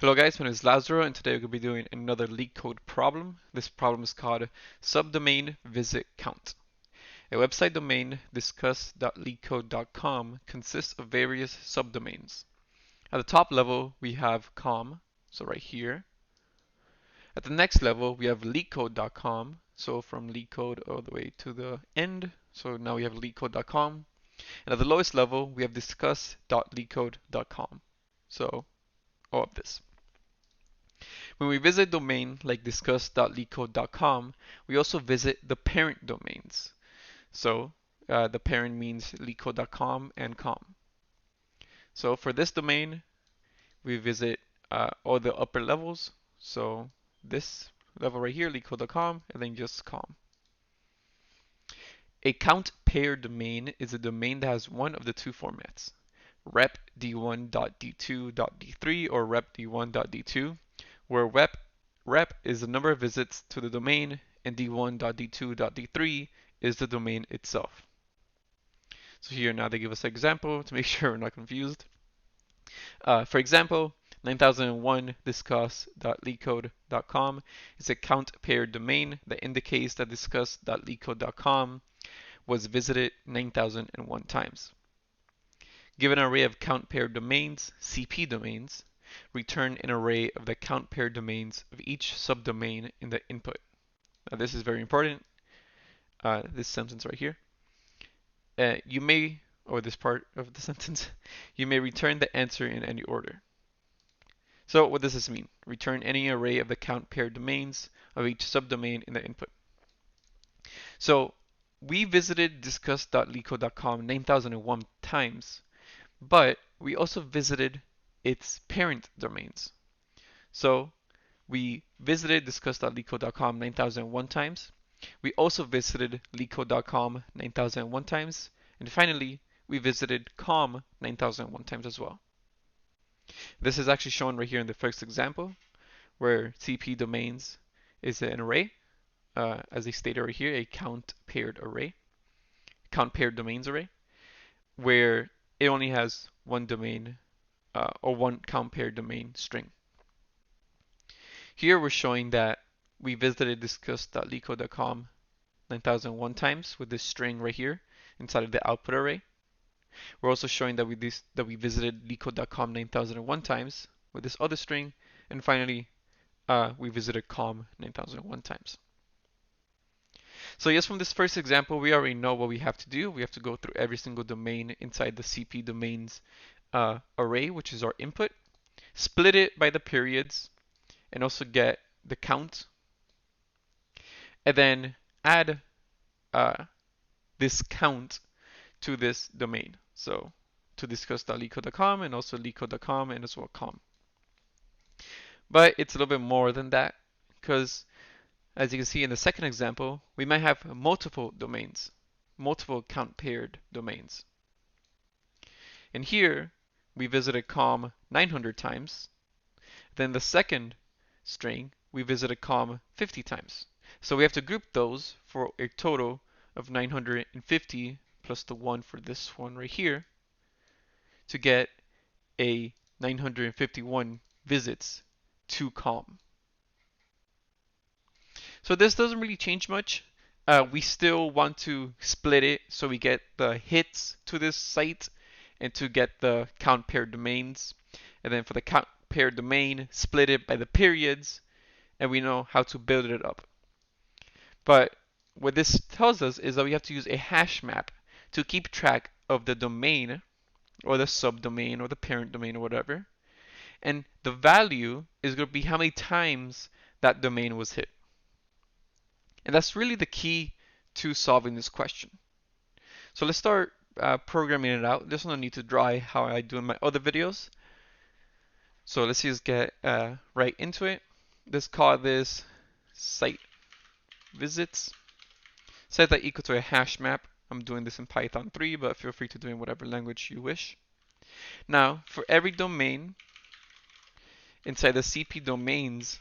Hello guys, my name is Lazaro and today we're going to be doing another LeetCode problem. This problem is called Subdomain Visit Count. A website domain discuss.leetcode.com consists of various subdomains. At the top level we have com, so right here. At the next level we have leetcode.com, so from LeetCode all the way to the end. So now we have leetcode.com. And at the lowest level we have discuss.leetcode.com. So all of this. When we visit a domain like discuss.leetcode.com, we also visit the parent domains. So the parent means leetcode.com and com. So for this domain, we visit all the upper levels. So this level right here, leetcode.com, and then just com. A count pair domain is a domain that has one of the two formats, rep d1.d2.d3 or rep d1.d2, where rep is the number of visits to the domain and d1.d2.d3 is the domain itself. So here now they give us an example to make sure we're not confused. For example, 9001 discuss.leetcode.com is a count paired domain that indicates that discuss.leetcode.com was visited 9001 times. Given an array of count paired domains, CP domains, return an array of the count paired domains of each subdomain in the input. Now this is very important, this sentence right here. You may, or this part of the sentence, you may return the answer in any order. So what does this mean? Return any array of the count paired domains of each subdomain in the input. So we visited discuss.leetcode.com 9001 times, but we also visited its parent domains. So we visited discuss.leetcode.com 9001 times. We also visited leetcode.com 9001 times. And finally, we visited com 9001 times as well. This is actually shown right here in the first example, where CP domains is an array, as they stated right here, a count paired array, count paired domains array, where it only has one domain or one count paired domain string. Here we're showing that we visited discuss.leetcode.com 9001 times with this string right here inside of the output array. We're also showing that we visited leetcode.com 9001 times with this other string, and finally we visited com 9001 times. So yes, from this first example, we already know what we have to do. We have to go through every single domain inside the CP domains array, which is our input, split it by the periods, and also get the count, and then add this count to this domain. So to discuss.leetcode.com and also leetcode.com and as well com. But it's a little bit more than that, because as you can see in the second example, we might have multiple domains, multiple count paired domains. And here we visited com 900 times. Then the second string, we visited com 50 times. So we have to group those for a total of 950 plus the 1 for this one right here to get a 951 visits to com. So this doesn't really change much. We still want to split it so we get the hits to this site and to get the count paired domains. And then for the count paired domain, split it by the periods, and we know how to build it up. But what this tells us is that we have to use a hash map to keep track of the domain or the subdomain or the parent domain or whatever. And the value is going to be how many times that domain was hit. And that's really the key to solving this question. So let's start programming it out. There's no need to draw how I do in my other videos. So let's just get right into it. Let's call this site visits. Set that equal to a hash map. I'm doing this in Python 3, but feel free to do it in whatever language you wish. Now, for every domain inside the CP domains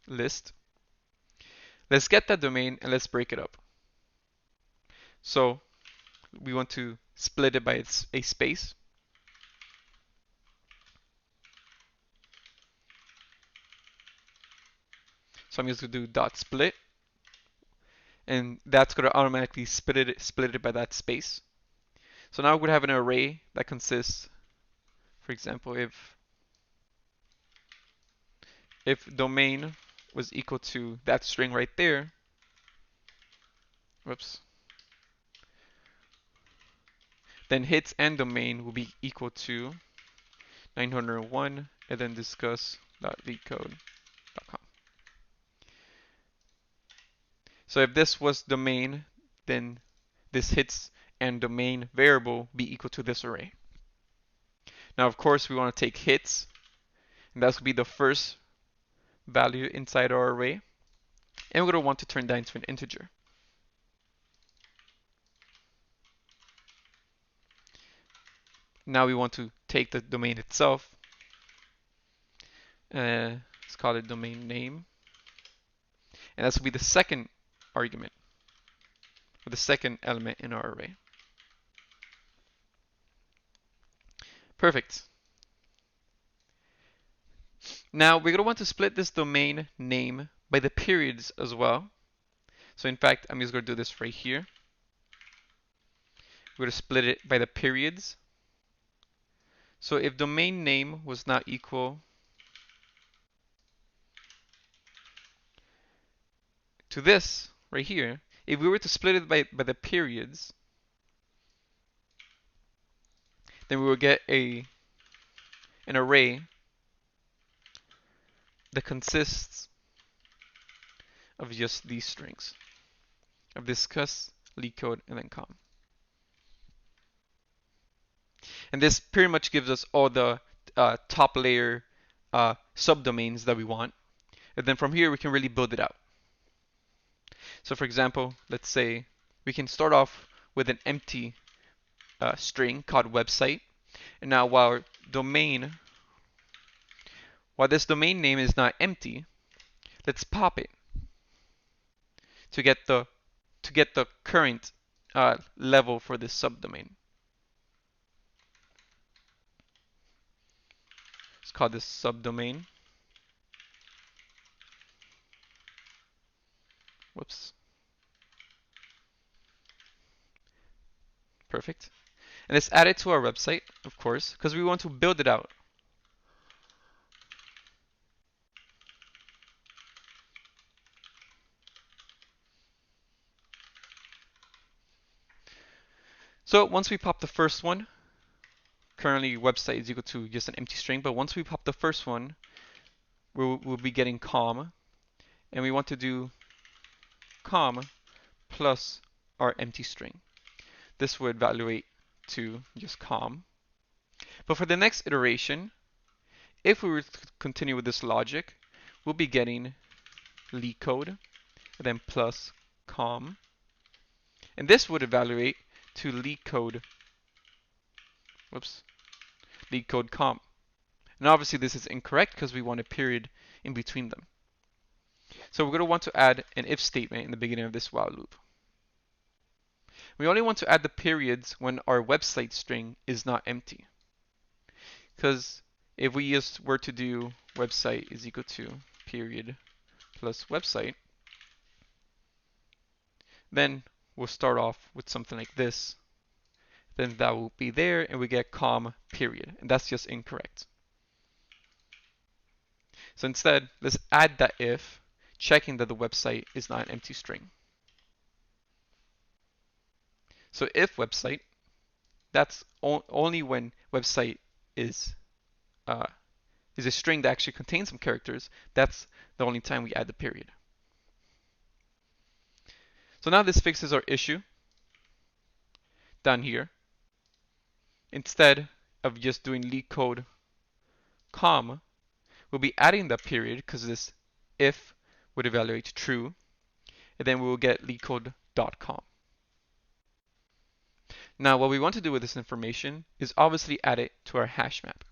list, let's get that domain and let's break it up. So we want to split it by a space. So I'm just going to do dot split, and that's going to automatically split it by that space. So now we're going to have an array that consists, for example, if domain was equal to that string right there, whoops, then hits and domain will be equal to 901 and then discuss.leetcode.com. So if this was domain, then this hits and domain variable be equal to this array. Now, of course, we want to take hits, and that's going to be the first value inside our array, and we're going to want to turn that into an integer. Now we want to take the domain itself. Let's call it domain name, and that's going to be the second argument, or the second element in our array. Perfect. Now we're going to want to split this domain name by the periods as well. So in fact, I'm just going to do this right here. We're going to split it by the periods. So if domain name was not equal to this right here, if we were to split it by the periods, then we will get an array that consists of just these strings, of discuss, LeetCode, and then com. And this pretty much gives us all the top layer subdomains that we want. And then from here, we can really build it out. So for example, let's say we can start off with an empty string called website. And now while this domain name is not empty, let's pop it to get the current level for this subdomain. Let's call this subdomain. Whoops. Perfect. And let's add it to our website, of course, because we want to build it out. So once we pop the first one, currently website is equal to just an empty string, but once we pop the first one, we'll be getting com, and we want to do com plus our empty string. This would evaluate to just com. But for the next iteration, if we were to continue with this logic, we'll be getting LeetCode, and then plus com. And this would evaluate to LeetCode, LeetCode com. And obviously this is incorrect because we want a period in between them. So we're going to want to add an if statement in the beginning of this while loop. We only want to add the periods when our website string is not empty. Because if we just were to do website is equal to period plus website, then we'll start off with something like this. Then that will be there, and we get com period, and that's just incorrect. So instead, let's add that if, checking that the website is not an empty string. So if website, that's only when website is a string that actually contains some characters. That's the only time we add the period. So now this fixes our issue down here. Instead of just doing LeetCode com, we'll be adding that period because this if would evaluate true, and then we will get LeetCode.com. Now what we want to do with this information is obviously add it to our hash map.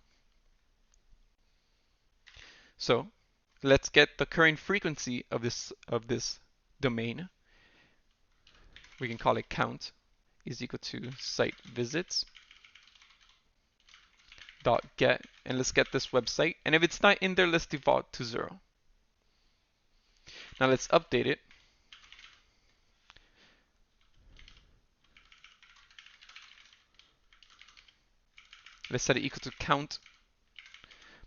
So let's get the current frequency of this domain. We can call it count is equal to site visits dot get, and let's get this website, and if it's not in there, let's default to 0. Now let's update it. Let's set it equal to count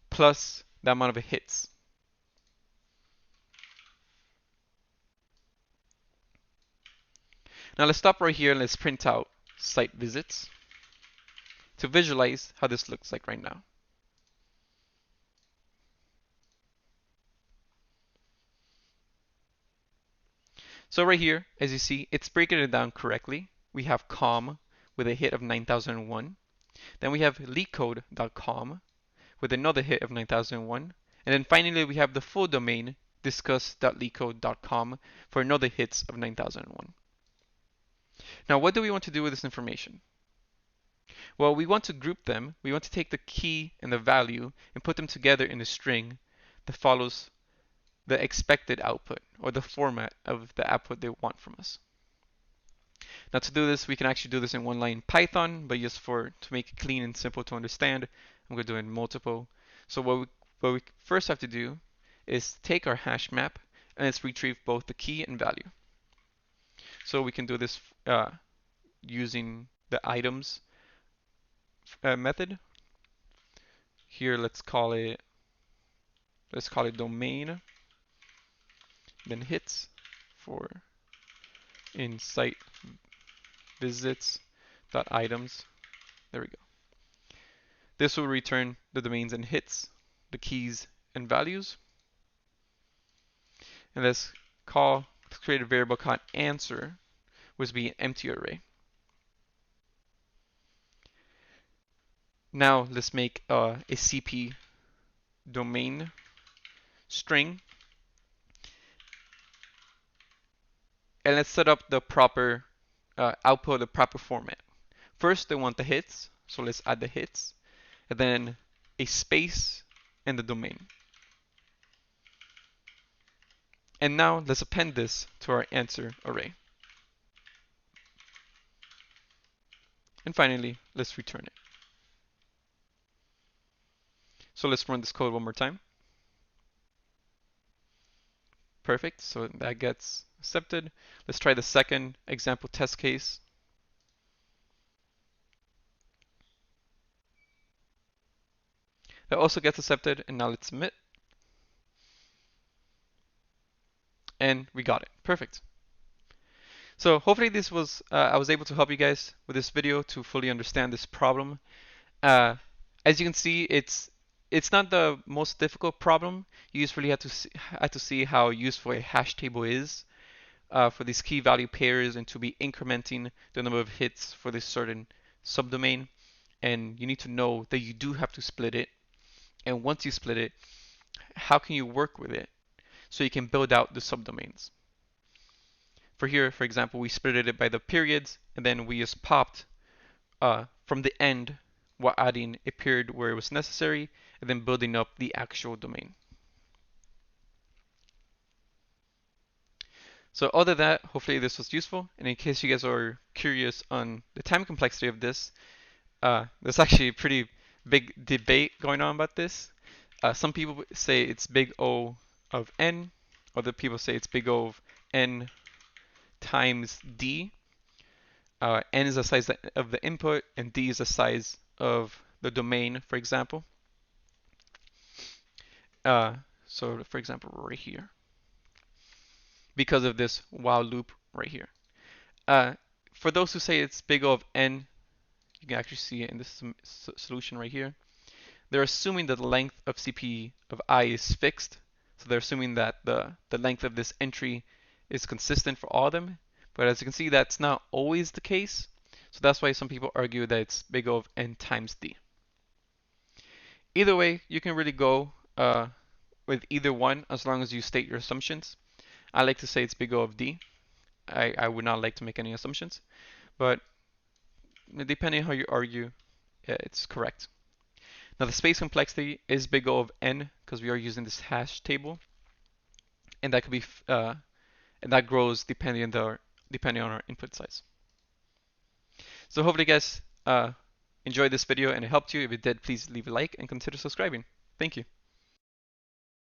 plus the amount of hits. Now let's stop right here and let's print out site visits to visualize how this looks like right now. So right here, as you see, it's breaking it down correctly. We have com with a hit of 9001. Then we have LeetCode.com with another hit of 9001. And then finally we have the full domain discuss.leetcode.com for another hits of 9001. Now what do we want to do with this information? Well, we want to group them. We want to take the key and the value and put them together in a string that follows the expected output or the format of the output they want from us. Now to do this, we can actually do this in one line in Python, but just to make it clean and simple to understand, I'm going to do it in multiple. So what we first have to do is take our hash map and let's retrieve both the key and value. So we can do this using the items method. Here let's call it domain, then hits for in site visits dot items. There we go. This will return the domains and hits, the keys and values. And let's create a variable called answer, which will be an empty array. Now let's make a CP domain string, and let's set up the proper output, the proper format. First, they want the hits, so let's add the hits, and then a space and the domain. And now let's append this to our answer array. And finally, let's return it. So let's run this code one more time. Perfect, so that gets accepted. Let's try the second example test case. That also gets accepted, and now let's submit. And we got it. Perfect. So hopefully this was I was able to help you guys with this video to fully understand this problem. As you can see, it's not the most difficult problem. You just really have to see how useful a hash table is for these key value pairs and to be incrementing the number of hits for this certain subdomain. And you need to know that you do have to split it. And once you split it, how can you work with it so you can build out the subdomains? For here, for example, we split it by the periods, and then we just popped from the end while adding a period where it was necessary, and then building up the actual domain. So other than that, hopefully this was useful. And in case you guys are curious on the time complexity of this, there's actually a pretty big debate going on about this. Some people say it's big O of n, other people say it's big O of n times d. N is the size of the input, and d is the size of the domain, for example. So for example, right here, because of this while loop right here. For those who say it's big O of n, you can actually see it in this solution right here. They're assuming that the length of CP of I is fixed. So they're assuming that the length of this entry is consistent for all of them. But as you can see, that's not always the case. So that's why some people argue that it's big O of n times d. Either way, you can really go with either one as long as you state your assumptions. I like to say it's big O of d. I would not like to make any assumptions. But depending on how you argue, it's correct. Now the space complexity is big O of n because we are using this hash table, and that could be and that grows depending on our input size. So hopefully you guys enjoyed this video and it helped you. If it did, please leave a like and consider subscribing. Thank you.